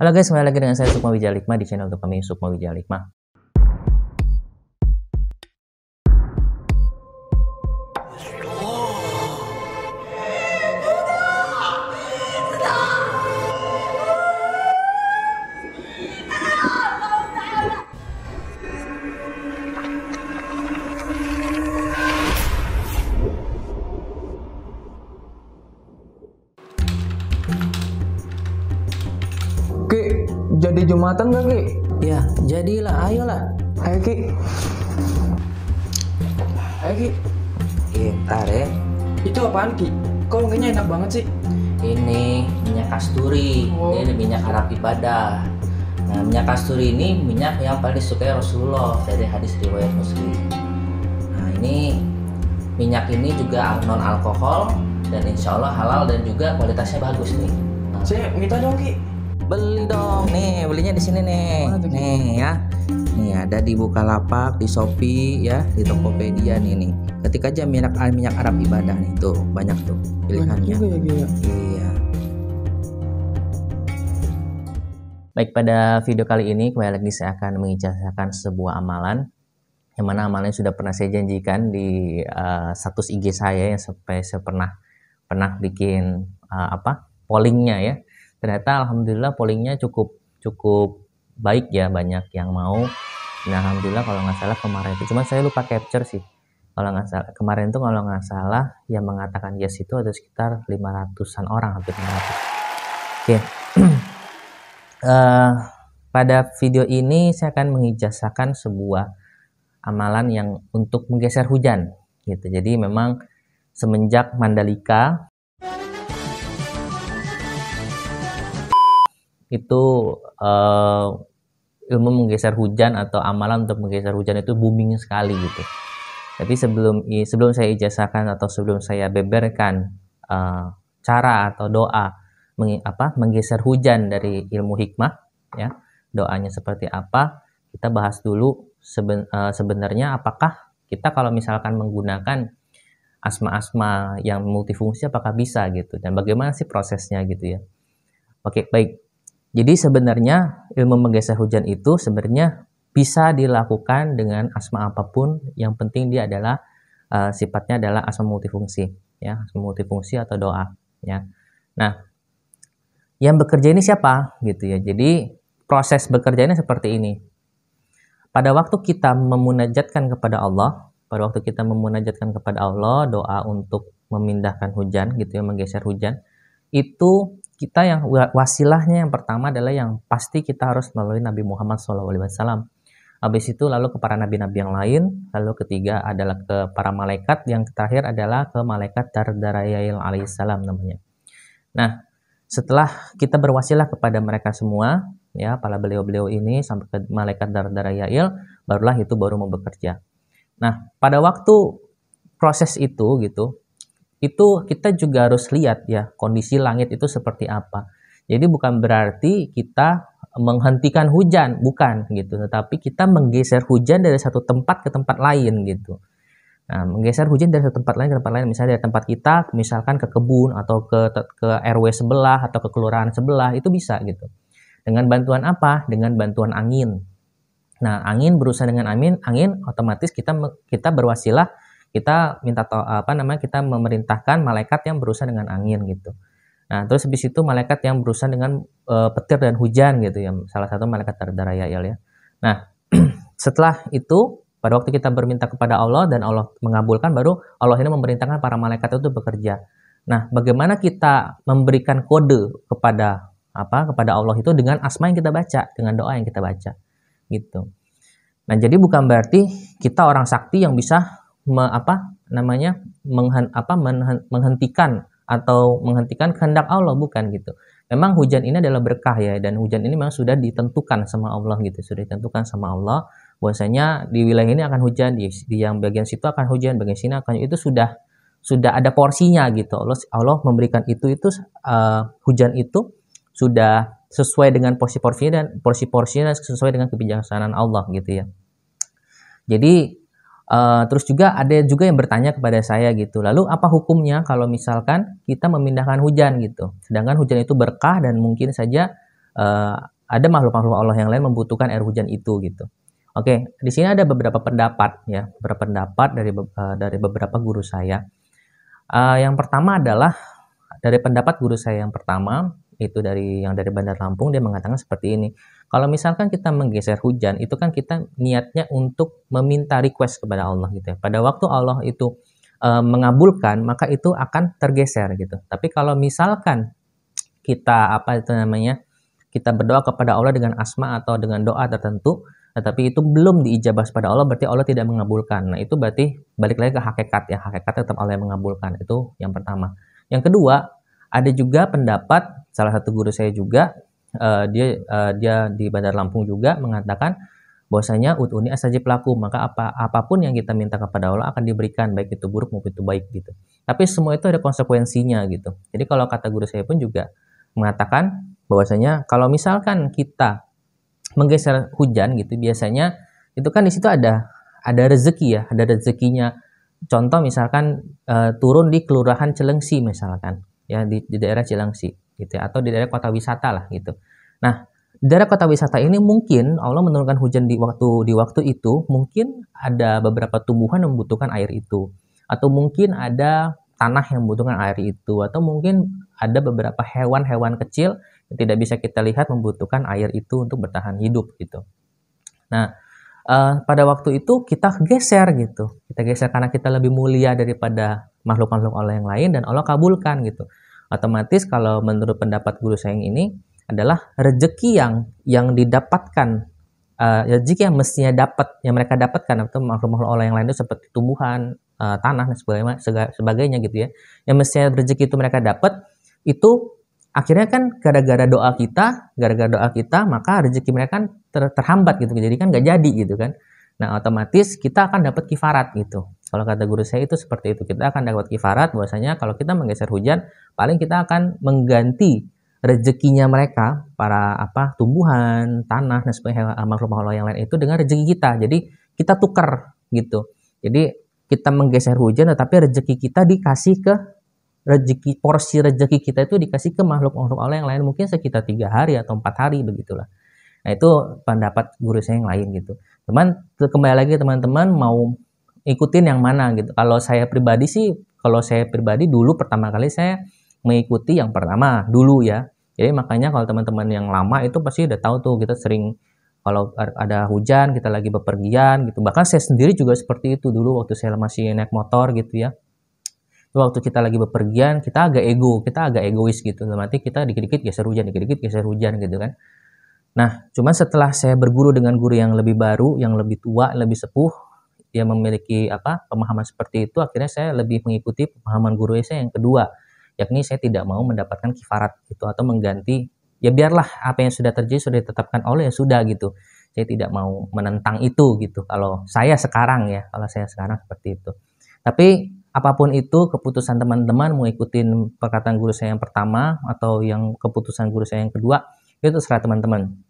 Halo guys, kembali lagi dengan saya Sukma Wijaya Hikmah di channel untuk kami Sukma Wijaya Hikmah. Ki, jadi Jumatan gak Ki? Ya, jadilah, ayolah. Ayo Ki. Ayo Ki. Ntar ya. Itu apaan Ki? Kok kayaknya enak banget sih? Ini minyak kasturi. Oh. Ini minyak Arab ibadah. Nah, minyak kasturi ini minyak yang paling disukai Rasulullah dari hadis riwayat Muslim. Nah, ini minyak ini juga non alkohol dan insya Allah halal dan juga kualitasnya bagus nih. Nah, Saya minta dong Ki. beli dong, nih belinya di sini nih. Mana tuh, Ki? Nih ya. Nih ada di Bukalapak, di Shopee ya, di Tokopedia nih. Ketik aja minyak Arab ibadah nih, tuh banyak tuh Banyak pilihannya. juga ya Ki ya. Iya. Baik, pada video kali ini kembali lagi saya akan mengijazahkan sebuah amalan yang mana amalannya sudah pernah saya janjikan di status IG saya yang sampai saya pernah bikin pollingnya ya. Ternyata alhamdulillah pollingnya cukup baik ya, banyak yang mau. Nah alhamdulillah kalau nggak salah kemarin itu, cuman saya lupa capture sih. Kalau nggak salah kemarin itu, kalau nggak salah yang mengatakan yes itu ada sekitar 500-an orang, hampir 500. Oke. Pada video ini saya akan mengijazahkan sebuah amalan yang untuk menggeser hujan gitu. Jadi memang semenjak Mandalika itu ilmu menggeser hujan atau amalan untuk menggeser hujan itu booming sekali gitu. Tapi sebelum saya ijazahkan atau sebelum saya beberkan cara atau doa menggeser hujan dari ilmu hikmah ya, doanya seperti apa, kita bahas dulu sebenarnya apakah kita kalau misalkan menggunakan asma-asma yang multifungsi apakah bisa gitu, dan bagaimana sih prosesnya gitu ya. Oke, baik. Jadi sebenarnya ilmu menggeser hujan itu sebenarnya bisa dilakukan dengan asma apapun, yang penting dia adalah sifatnya adalah asma multifungsi ya, asma multifungsi atau doa ya. Nah, yang bekerja ini siapa gitu ya. Jadi proses bekerjanya seperti ini. Pada waktu kita memunajatkan kepada Allah, doa untuk memindahkan hujan gitu ya, menggeser hujan, itu kita yang wasilahnya yang pertama adalah yang pasti kita harus melalui Nabi Muhammad SAW. Habis itu lalu ke para nabi-nabi yang lain, lalu ketiga adalah ke para malaikat, yang terakhir adalah ke malaikat Dardarayil alaihissalam namanya. Nah, setelah kita berwasilah kepada mereka semua, ya, para beliau-beliau ini sampai ke malaikat Dardarayil, barulah itu baru mau bekerja. Nah, pada waktu proses itu gitu, itu kita juga harus lihat ya kondisi langit itu seperti apa. Jadi bukan berarti kita menghentikan hujan, bukan gitu, tetapi kita menggeser hujan dari satu tempat ke tempat lain gitu. Nah, menggeser hujan dari satu tempat lain ke tempat lain, misalnya dari tempat kita misalkan ke kebun atau ke RW sebelah atau ke kelurahan sebelah, itu bisa gitu. Dengan bantuan apa? Dengan bantuan angin. Nah, angin berusaha dengan angin otomatis kita berwasilah, kita minta kita memerintahkan malaikat yang berusaha dengan angin gitu. Nah, terus habis itu malaikat yang berusaha dengan petir dan hujan gitu ya. Salah satu malaikat Dardarayil ya. Nah, setelah itu pada waktu kita berminta kepada Allah dan Allah mengabulkan, baru Allah ini memerintahkan para malaikat itu bekerja. Nah, bagaimana kita memberikan kode kepada Allah itu dengan asma yang kita baca, dengan doa yang kita baca gitu. Nah, jadi bukan berarti kita orang sakti yang bisa menghentikan kehendak Allah, bukan gitu. Memang hujan ini adalah berkah ya, dan hujan ini memang sudah ditentukan sama Allah gitu, bahwasanya di wilayah ini akan hujan, di yang bagian situ akan hujan, bagian sini akan, itu sudah ada porsinya gitu. Allah memberikan itu hujan itu sudah sesuai dengan porsi-porsinya sesuai dengan kebijaksanaan Allah gitu ya. Jadi terus juga ada yang bertanya kepada saya gitu, lalu apa hukumnya kalau misalkan kita memindahkan hujan gitu, sedangkan hujan itu berkah dan mungkin saja ada makhluk-makhluk Allah yang lain membutuhkan air hujan itu gitu. Oke, di sini ada beberapa pendapat ya, beberapa pendapat dari beberapa guru saya. Yang pertama adalah dari pendapat guru saya yang pertama, itu dari Bandar Lampung, dia mengatakan seperti ini. Kalau misalkan kita menggeser hujan, itu kan kita niatnya untuk meminta request kepada Allah gitu ya. Pada waktu Allah itu mengabulkan, maka itu akan tergeser gitu. Tapi kalau misalkan kita kita berdoa kepada Allah dengan asma atau dengan doa tertentu, tetapi itu belum diijabah pada Allah, berarti Allah tidak mengabulkan. Nah, itu berarti balik lagi ke hakikat ya, hakikat tetap Allah yang mengabulkan. Itu yang pertama. Yang kedua, ada juga pendapat salah satu guru saya juga, dia di Bandar Lampung juga mengatakan bahwasanya ud'uni astajib lakum, maka apapun yang kita minta kepada Allah akan diberikan, baik itu buruk maupun itu baik gitu. Tapi semua itu ada konsekuensinya gitu. Jadi kalau kata guru saya pun juga mengatakan bahwasanya kalau misalkan kita menggeser hujan gitu, biasanya itu kan di situ ada rezeki ya, ada rezekinya. Contoh misalkan turun di Kelurahan Cilengsi misalkan ya, di daerah Cilengsi gitu ya, atau di daerah kota wisata lah gitu. Nah, di daerah kota wisata ini mungkin Allah menurunkan hujan di waktu itu, mungkin ada beberapa tumbuhan yang membutuhkan air itu, atau mungkin ada tanah yang membutuhkan air itu, atau mungkin ada beberapa hewan-hewan kecil yang tidak bisa kita lihat membutuhkan air itu untuk bertahan hidup gitu. Nah, pada waktu itu kita geser gitu. Kita geser karena kita lebih mulia daripada makhluk-makhluk Allah yang lain, dan Allah kabulkan gitu. Otomatis kalau menurut pendapat guru saya yang ini adalah rezeki yang didapatkan, rezeki yang mestinya yang mereka dapatkan atau makhluk-makhluk Allah yang lain itu seperti tumbuhan, tanah dan sebagainya gitu ya. Yang mestinya rezeki itu mereka dapat, itu akhirnya kan gara-gara doa kita, maka rezeki mereka kan terhambat gitu, jadi kan nggak jadi gitu kan. Nah, otomatis kita akan dapat kifarat gitu. Kalau kata guru saya itu seperti itu, kita akan dapat kifarat bahwasanya kalau kita menggeser hujan, paling kita akan mengganti rezekinya mereka, para tumbuhan, tanah dan sebagainya, makhluk-makhluk yang lain itu dengan rezeki kita. Jadi kita tukar gitu. Jadi kita menggeser hujan, tetapi rezeki kita dikasih ke porsi rezeki kita itu dikasih ke makhluk-makhluk Allah yang lain, mungkin sekitar 3 hari atau 4 hari begitulah. Nah, itu pendapat guru saya yang lain gitu. Kembali lagi teman-teman mau ikutin yang mana gitu. Kalau saya pribadi dulu pertama kali saya mengikuti yang pertama dulu ya. Jadi makanya kalau teman-teman yang lama itu pasti udah tahu tuh, kita sering kalau ada hujan kita lagi bepergian gitu. Bahkan saya sendiri juga seperti itu dulu waktu saya masih naik motor gitu ya. Waktu kita lagi bepergian, kita agak egois gitu. Berarti kita dikit-dikit geser hujan gitu kan. Nah, cuman setelah saya berguru dengan guru yang lebih baru, yang lebih tua, lebih sepuh, dia memiliki pemahaman seperti itu, akhirnya saya lebih mengikuti pemahaman guru saya yang kedua, yakni saya tidak mau mendapatkan kifarat gitu atau mengganti, ya biarlah apa yang sudah terjadi sudah ditetapkan Allah, ya sudah gitu. Saya tidak mau menentang itu gitu. Kalau saya sekarang seperti itu. Tapi apapun itu keputusan teman-teman mau ikutin perkataan guru saya yang pertama atau yang keputusan guru saya yang kedua, itu terserah teman-teman.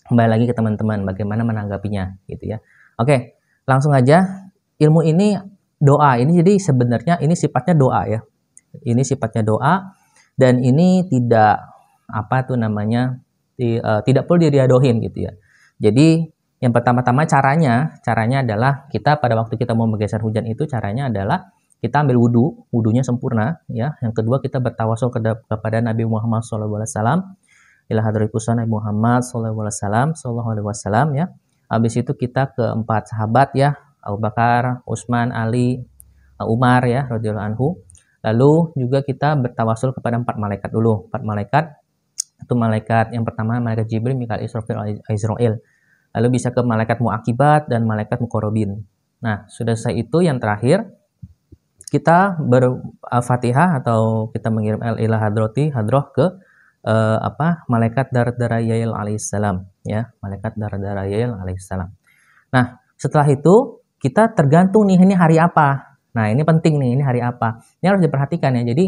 Kembali lagi ke teman-teman bagaimana menanggapinya gitu ya. Oke, langsung aja. Ilmu ini doa. Ini jadi sebenarnya ini sifatnya doa ya. Ini sifatnya doa, dan ini tidak tidak perlu diriadohin gitu ya. Jadi yang pertama-tama caranya adalah kita pada waktu kita mau menggeser hujan itu, caranya adalah kita ambil wudunya sempurna ya. Yang kedua kita bertawasul kepada Nabi Muhammad SAW, ila hadrati Nabi Muhammad SAW ya. Habis itu kita ke 4 sahabat ya, Abu Bakar, Utsman, Ali, Umar ya radhiyallahu anhu. Lalu juga kita bertawasul kepada 4 malaikat dulu. 4 malaikat itu malaikat yang pertama malaikat Jibril, Mikail, Israfil. Lalu bisa ke malaikat muakibat dan malaikat muqarrabin. Nah, sudah selesai itu yang terakhir kita ber-Fatihah atau kita mengirim ila hadroh ke malaikat Dardarayil alaihissalam ya, malaikat Dardarayil alaihissalam. Nah, setelah itu kita tergantung nih ini hari apa. Nah, ini penting nih, ini hari apa. Ini harus diperhatikan ya. Jadi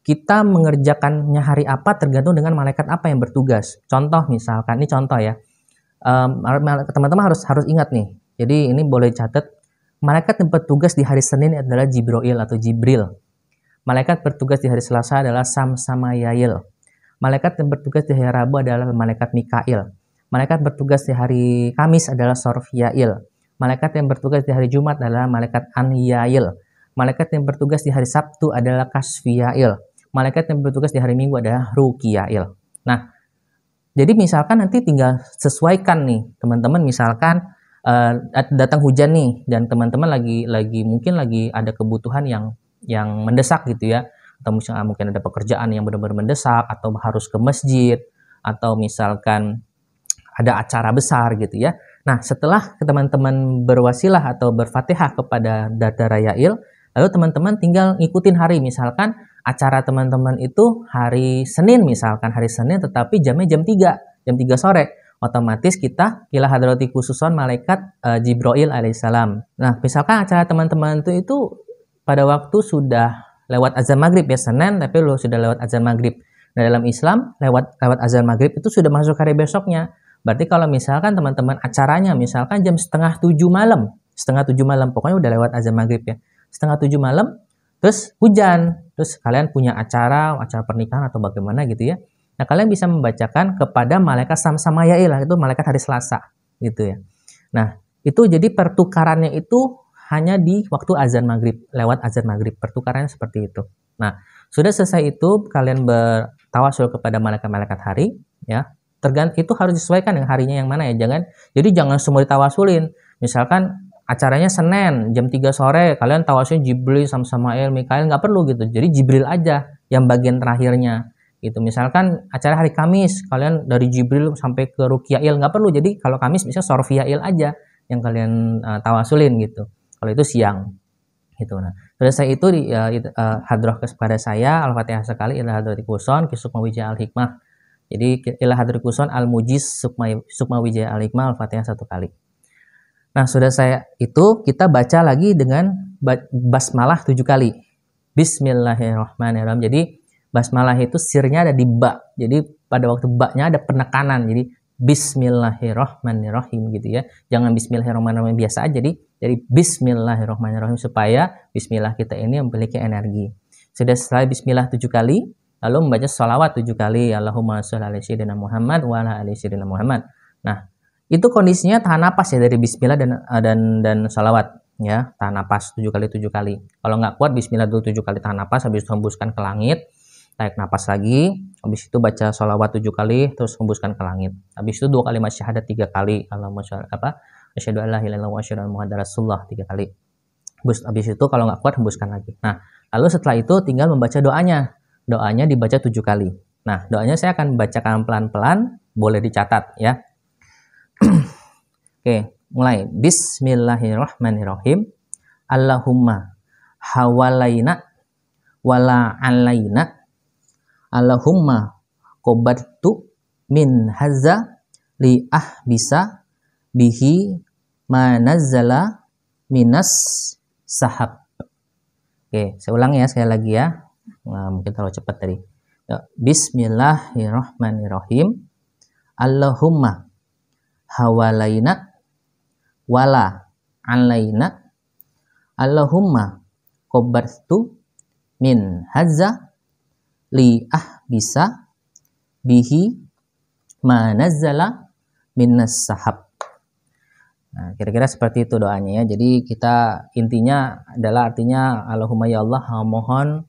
kita mengerjakannya hari apa tergantung dengan malaikat apa yang bertugas. Contoh misalkan, ini contoh ya. Teman-teman harus ingat nih. Jadi ini boleh catat. Malaikat yang bertugas di hari Senin adalah Jibril atau Jibril. Malaikat bertugas di hari Selasa adalah Samsamayail. Malaikat yang bertugas di hari Rabu adalah malaikat Mikail. Malaikat bertugas di hari Kamis adalah Sorfiail. Malaikat yang bertugas di hari Jumat adalah malaikat Anyail. Malaikat yang bertugas di hari Sabtu adalah Kasfiail. Malaikat yang bertugas di hari Minggu adalah Rukiail. Nah, jadi misalkan nanti tinggal sesuaikan nih, teman-teman. Misalkan datang hujan nih, dan teman-teman mungkin lagi ada kebutuhan yang mendesak gitu ya, atau misalnya mungkin ada pekerjaan yang benar-benar mendesak, atau harus ke masjid, atau misalkan ada acara besar gitu ya. Nah, setelah teman-teman berwasilah atau berfatihah kepada Data Rayail, lalu teman-teman tinggal ngikutin hari. Misalkan acara teman-teman itu hari Senin, tetapi jamnya jam 3 sore. Otomatis kita ila hadrati khususon malaikat Jibril alaihissalam. Nah, misalkan acara teman-teman itu pada waktu sudah lewat azan maghrib ya, Senin tapi sudah lewat azan maghrib. Nah, dalam Islam lewat azan maghrib itu sudah masuk hari besoknya. Berarti kalau misalkan teman-teman acaranya misalkan jam setengah 7 malam, pokoknya udah lewat azan maghrib ya, setengah 7 malam, terus hujan, terus kalian punya acara pernikahan atau bagaimana gitu ya. Nah, kalian bisa membacakan kepada malaikat Samsamayail, itu malaikat hari Selasa gitu ya. Nah, itu jadi pertukarannya itu hanya di waktu azan maghrib, lewat azan maghrib, pertukarannya seperti itu. Nah, sudah selesai itu kalian bertawasul kepada malaikat-malaikat hari ya. Itu harus disesuaikan dengan harinya yang mana ya. Jangan semua ditawasulin. Misalkan acaranya Senin jam 3 sore, kalian tawasulin Jibril, Samsamail, Mikail, nggak perlu gitu. Jadi Jibril aja yang bagian terakhirnya gitu. Misalkan acara hari Kamis, kalian dari Jibril sampai ke Rukiail, nggak perlu. Jadi kalau Kamis bisa Sorfiail aja yang kalian tawasulin gitu. Kalau itu siang gitu. Nah, selesai itu hadroh kepada saya Al-Fatihah sekali, ila hadrati kuson kisukma wijaya al-hikmah. Jadi ila hadrati kuson al-mujiz sukma wijaya al-hikmah, Al-Fatihah 1 kali. Nah, sudah saya itu kita baca lagi dengan basmalah 7 kali. Bismillahirrahmanirrahim. Jadi basmalah itu sirnya ada di ba. Jadi pada waktu ba-nya ada penekanan. Jadi Bismillahirrahmanirrahim gitu ya. Jangan Bismillahirrahmanirrahim biasa aja. Jadi Bismillahirrahmanirrahim supaya Bismillah kita ini memiliki energi. Sudah selesai Bismillah 7 kali, lalu membaca sholawat 7 kali. Allahumma sholli ala sayyidina Muhammad wa ala ali sayyidina Muhammad. Nah, itu kondisinya tahan napas ya dari Bismillah dan sholawat ya. Tahan napas 7 kali. Kalau nggak kuat Bismillah dulu 7 kali tahan napas, habis itu hembuskan ke langit. Tarik napas lagi, habis itu baca sholawat 7 kali, terus hembuskan ke langit. Habis itu 2 kalimat syahadat 3 kali. Allahumma sholli asyhadu an la ilaha illallah wa asyhadu anna muhammadar rasulullah 3 kali. Habis itu kalau nggak kuat hembuskan lagi. Nah, lalu setelah itu tinggal membaca doanya. Doanya dibaca 7 kali. Nah, doanya saya akan bacakan pelan-pelan, boleh dicatat ya. Oke, mulai. Bismillahirrahmanirrahim. Allahumma hawalaina wala alaina. Allahumma qobattu min haza li bisa bihi manazzala minas sahab. Oke, saya ulang ya sekali lagi ya. Nah, mungkin terlalu cepat tadi. Bismillahirrahmanirrahim. Allahumma hawalaina wala alaina. Allahumma qobattu min haza li bisa bihi manazzala minas sahab. Nah, kira-kira seperti itu doanya ya. Jadi kita intinya adalah artinya Allahumma ya Allah, mohon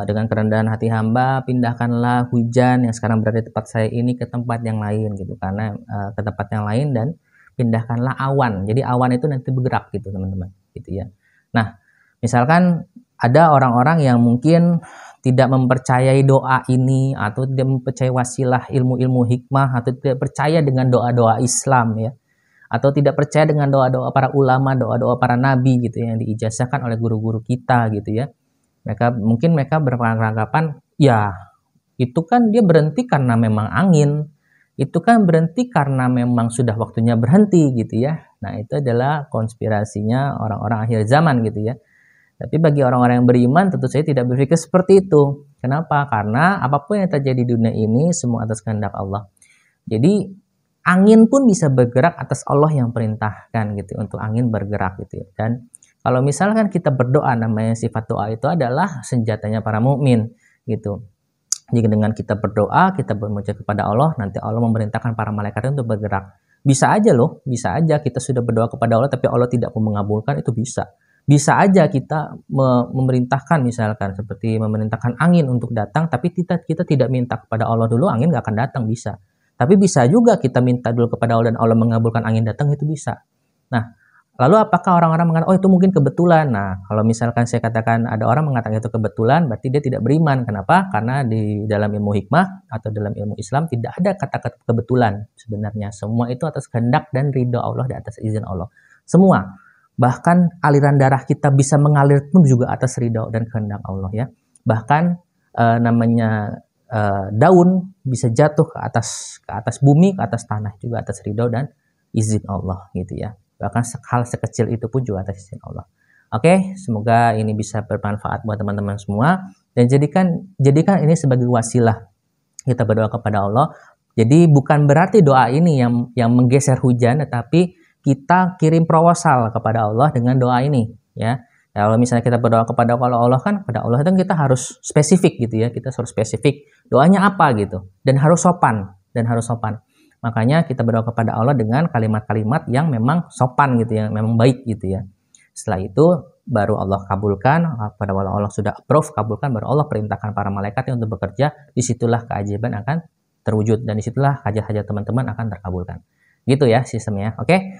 dengan kerendahan hati hamba pindahkanlah hujan yang sekarang berada di tempat saya ini ke tempat yang lain gitu, karena ke tempat yang lain, dan pindahkanlah awan. Jadi awan itu nanti bergerak gitu teman-teman gitu ya. Nah, misalkan ada orang-orang yang mungkin tidak mempercayai doa ini, atau tidak mempercayai wasilah ilmu-ilmu hikmah, atau tidak percaya dengan doa-doa Islam ya, atau tidak percaya dengan doa-doa para ulama, doa-doa para nabi gitu yang diijazahkan oleh guru-guru kita gitu ya. Mereka beranggapan ya itu kan dia berhenti karena memang angin, itu kan berhenti karena memang sudah waktunya berhenti gitu ya. Nah, itu adalah konspirasinya orang-orang akhir zaman gitu ya. Tapi bagi orang-orang yang beriman tentu saja tidak berpikir seperti itu. Kenapa? Karena apapun yang terjadi di dunia ini semua atas kehendak Allah. Jadi angin pun bisa bergerak atas Allah yang perintahkan gitu, untuk angin bergerak gitu ya. Dan kalau misalkan kita berdoa, namanya sifat doa itu adalah senjatanya para mukmin gitu. Jika dengan kita berdoa, kita bermunajat kepada Allah, nanti Allah memerintahkan para malaikat untuk bergerak. Bisa aja loh, bisa aja kita sudah berdoa kepada Allah tapi Allah tidak mau mengabulkan, itu bisa. Bisa aja kita memerintahkan, misalkan seperti memerintahkan angin untuk datang, tapi kita tidak minta kepada Allah dulu, angin nggak akan datang, bisa. Tapi bisa juga kita minta dulu kepada Allah dan Allah mengabulkan angin datang, itu bisa. Nah, lalu apakah orang-orang mengatakan, oh itu mungkin kebetulan? Nah, kalau misalkan saya katakan ada orang mengatakan itu kebetulan, berarti dia tidak beriman. Kenapa? Karena di dalam ilmu hikmah atau dalam ilmu Islam tidak ada kata-kata kebetulan sebenarnya. Semua itu atas kehendak dan ridho Allah, di atas izin Allah. Semua. Bahkan aliran darah kita bisa mengalir pun juga atas ridho dan kehendak Allah ya. Bahkan daun bisa jatuh ke atas bumi, ke atas tanah juga atas ridho dan izin Allah gitu ya. Bahkan hal sekecil itu pun juga atas izin Allah. Oke, semoga ini bisa bermanfaat buat teman-teman semua dan jadikan ini sebagai wasilah kita berdoa kepada Allah. Jadi bukan berarti doa ini yang menggeser hujan, tetapi kita kirim proposal kepada Allah dengan doa ini ya. Kalau misalnya kita berdoa kepada Allah kan, kepada Allah itu kita harus spesifik gitu ya. Kita harus spesifik doanya apa gitu dan harus sopan. Makanya kita berdoa kepada Allah dengan kalimat-kalimat yang memang sopan gitu ya, memang baik gitu ya. Setelah itu baru Allah kabulkan, pada Allah sudah approve, kabulkan, baru Allah perintahkan para malaikat untuk bekerja. Disitulah keajaiban akan terwujud dan disitulah hajat-hajat teman-teman akan terkabulkan. Gitu ya sistemnya. Oke,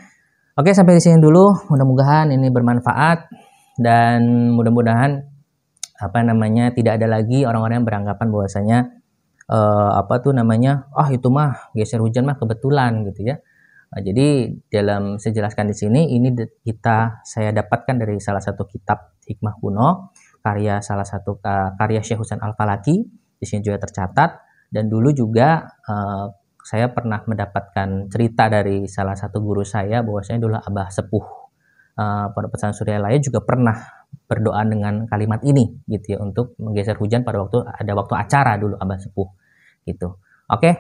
sampai di sini dulu. Mudah-mudahan ini bermanfaat dan mudah-mudahan tidak ada lagi orang-orang yang beranggapan bahwasanya itu mah geser hujan mah kebetulan gitu ya. Jadi dalam saya jelaskan di sini ini saya dapatkan dari salah satu kitab hikmah kuno karya Syekh Husain Al-Falaki. Di sini juga tercatat dan dulu juga saya pernah mendapatkan cerita dari salah satu guru saya bahwasanya dulu Abah Sepuh Pondok Pesantren Suryalaya juga pernah berdoa dengan kalimat ini gitu ya, untuk menggeser hujan pada waktu acara dulu Abah Sepuh gitu. Oke,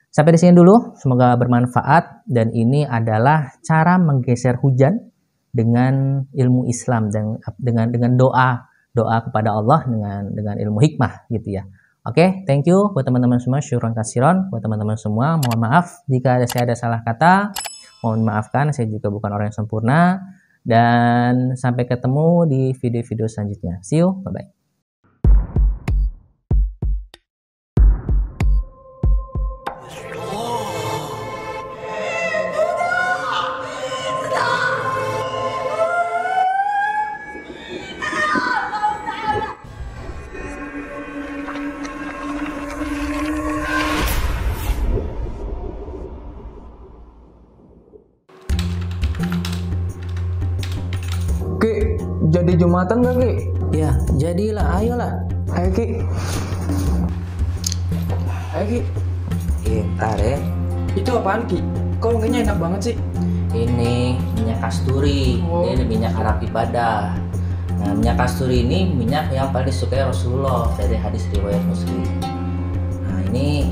sampai di sini dulu, semoga bermanfaat dan ini adalah cara menggeser hujan dengan ilmu Islam dan dengan doa kepada Allah dengan ilmu hikmah gitu ya. Oke, thank you buat teman-teman semua, syuron kasiron buat teman-teman semua. Mohon maaf jika saya ada salah kata, mohon maafkan, saya juga bukan orang yang sempurna. Dan sampai ketemu di video-video selanjutnya. See you, bye-bye. Ki, jadi Jumatan gak Ki? Ya, jadilah, ayolah. Ayo Ki. Ntar ya. Itu apaan Ki? Kok kayaknya enak banget sih? Ini minyak kasturi. Ini minyak Arab ibadah. Nah, minyak kasturi ini minyak yang paling disukai Rasulullah dari hadis riwayat Muslim. Nah, ini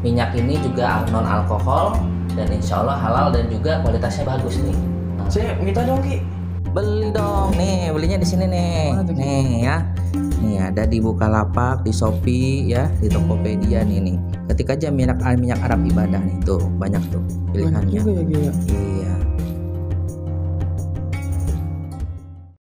minyak ini juga non alkohol dan insya Allah halal dan juga kualitasnya bagus nih. Nah, Saya minta dong Ki. beli dong, nih belinya di sini nih. Mana tuh, Ki? Nih ya. Nih ada di Bukalapak, di Shopee ya, di Tokopedia nih. Ketik aja minyak Arab ibadah nih, tuh banyak tuh pilihannya. Banyak juga ya Ki ya. Iya.